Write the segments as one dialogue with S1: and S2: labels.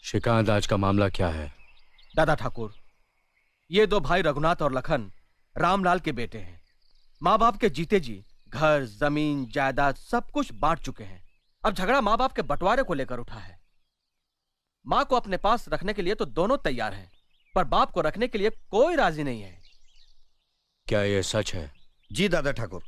S1: श्रीकांत, आज का मामला क्या है?
S2: दादा ठाकुर, ये दो भाई रघुनाथ और लखन रामलाल के बेटे हैं। माँ बाप के जीते जी घर, जमीन, जायदाद सब कुछ बांट चुके हैं। अब झगड़ा माँ बाप के बंटवारे को लेकर उठा है। माँ को अपने पास रखने के लिए तो दोनों तैयार हैं, पर बाप को रखने के लिए कोई राजी नहीं है।
S1: क्या यह सच है?
S3: जी दादा ठाकुर,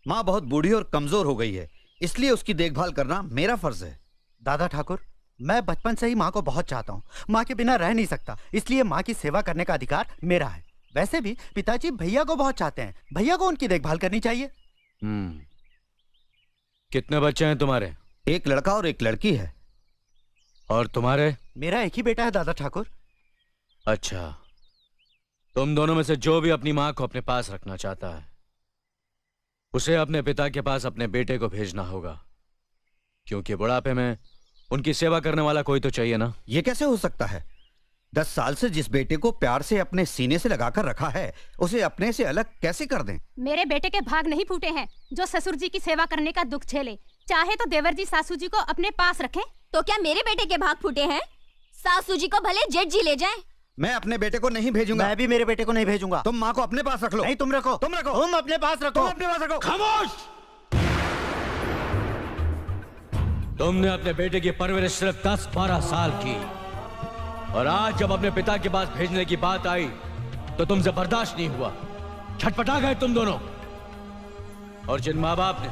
S3: माँ बहुत बूढ़ी और कमजोर हो गई है, इसलिए उसकी देखभाल करना मेरा फर्ज है।
S4: दादा ठाकुर, मैं बचपन से ही माँ को बहुत चाहता हूँ। माँ के बिना रह नहीं सकता, इसलिए माँ की सेवा करने का अधिकार मेरा है। वैसे भी पिताजी भैया को बहुत चाहते हैं, भैया को उनकी देखभाल करनी चाहिए।
S1: कितने बच्चे हैं तुम्हारे?
S3: एक लड़का और एक लड़की है।
S1: और तुम्हारे?
S4: मेरा एक ही बेटा है दादा ठाकुर।
S1: अच्छा, तुम दोनों में से जो भी अपनी माँ को अपने पास रखना चाहता है, उसे अपने पिता के पास अपने बेटे को भेजना होगा, क्योंकि बुढ़ापे में उनकी सेवा करने वाला कोई तो चाहिए ना।
S3: ये कैसे हो सकता है? 10 साल से जिस बेटे को प्यार से अपने सीने से लगाकर रखा है, उसे अपने से अलग कैसे कर दें?
S5: मेरे बेटे के भाग नहीं फूटे हैं जो ससुर जी की सेवा करने का दुख झेले। चाहे तो देवर जी सासू जी को अपने पास रखें।
S6: तो क्या मेरे बेटे के भाग फूटे हैं? सासू जी को भले जेठ जी ले जाएं।
S3: मैं अपने बेटे को नहीं भेजूंगा।
S4: मैं भी मेरे बेटे को नहीं भेजूंगा।
S3: तुम माँ को अपने पास रख लो।
S4: नहीं, तुम रखो।
S3: तुम रखो।
S4: तुम अपने पास रखो।
S3: तुम अपने पास रखो।
S1: खामोश! तुमने अपने बेटे की परवरिश सिर्फ 10-12 साल की, और आज जब अपने पिता के पास भेजने की बात आई तो तुमसे बर्दाश्त नहीं हुआ। छटपटा गए तुम दोनों। और जिन माँ बाप ने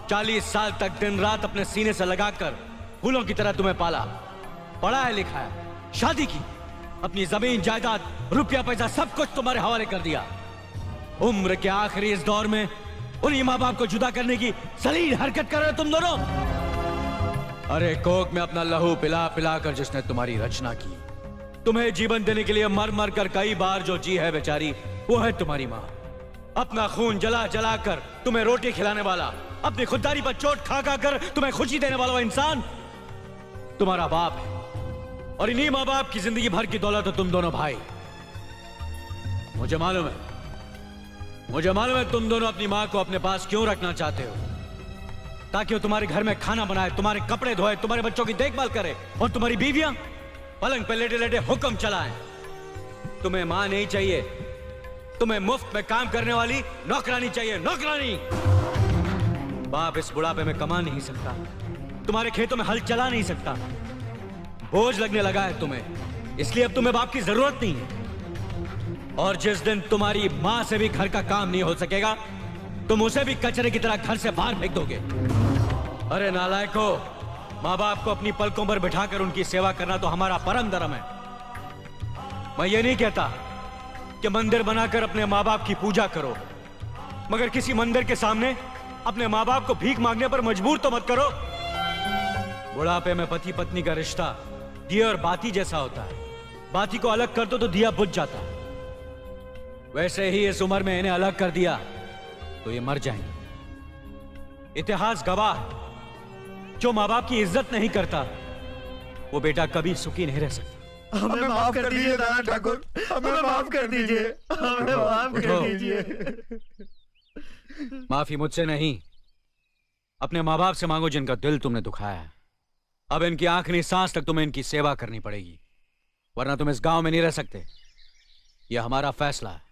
S1: 40 साल तक दिन रात अपने सीने से लगाकर फूलों की तरह तुम्हें पाला, पढ़ाया लिखाया, शादी की, अपनी जमीन, जायदाद, रुपया पैसा सब कुछ तुम्हारे हवाले कर दिया, उम्र के आखिरी इस दौर में उन्हीं माँ बाप को जुदा करने की सलील हरकत कर रहे हो तुम दोनों। अरे कोक में अपना लहू पिला पिला कर जिसने तुम्हारी रचना की, तुम्हें जीवन देने के लिए मर मर कर कई बार जो जी है बेचारी, वो है तुम्हारी माँ। अपना खून जला जला कर तुम्हें रोटी खिलाने वाला, अपनी खुददारी पर चोट खा खा कर तुम्हें खुशी देने वाला वो इंसान तुम्हारा बाप है। और इन्हीं माँ बाप की जिंदगी भर की दौलत हो तुम दोनों भाई। मुझे मालूम है तुम दोनों अपनी माँ को अपने पास क्यों रखना चाहते हो, ताकि वो तुम्हारे घर में खाना बनाए, तुम्हारे कपड़े धोए, तुम्हारे बच्चों की देखभाल करे, और तुम्हारी बीवियां पलंग पे लेटे लेटे हुक्म चलाएं। तुम्हें माँ नहीं चाहिए, तुम्हें मुफ्त में काम करने वाली नौकरानी चाहिए, नौकरानी। बाप इस बुढ़ापे में कमा नहीं सकता, तुम्हारे खेतों में हल चला नहीं सकता, बोझ लगने लगा है तुम्हें, इसलिए अब तुम्हें बाप की जरूरत नहीं है। और जिस दिन तुम्हारी माँ से भी घर का काम नहीं हो सकेगा, तुम उसे भी कचरे की तरह घर से बाहर फेंक दोगे। अरे नालायको, माँ बाप को अपनी पलकों पर बिठाकर उनकी सेवा करना तो हमारा परम धर्म है। मैं ये नहीं कहता कि मंदिर बनाकर अपने माँ बाप की पूजा करो, मगर किसी मंदिर के सामने अपने माँ बाप को भीख मांगने पर मजबूर तो मत करो। बुढ़ापे में पति पत्नी का रिश्ता दिया और बाती जैसा होता है, बाती को अलग कर दो तो दिया बुझ जाता है। वैसे ही इस उम्र में इन्हें अलग कर दिया तो ये मर जाएंगे। इतिहास गवाह, जो माँ बाप की इज्जत नहीं करता वो बेटा कभी सुखी नहीं रह सकता।
S3: हमें माफ कर दीजिए दादा ठाकुर, हमें माफ कर दीजिए, हमें माफ कर दीजिए।
S1: माफी मुझसे नहीं, अपने माँ बाप से मांगो जिनका दिल तुमने दुखाया है। अब इनकी आखिरी सांस तक तुम्हें इनकी सेवा करनी पड़ेगी, वरना तुम इस गांव में नहीं रह सकते। यह हमारा फैसला है।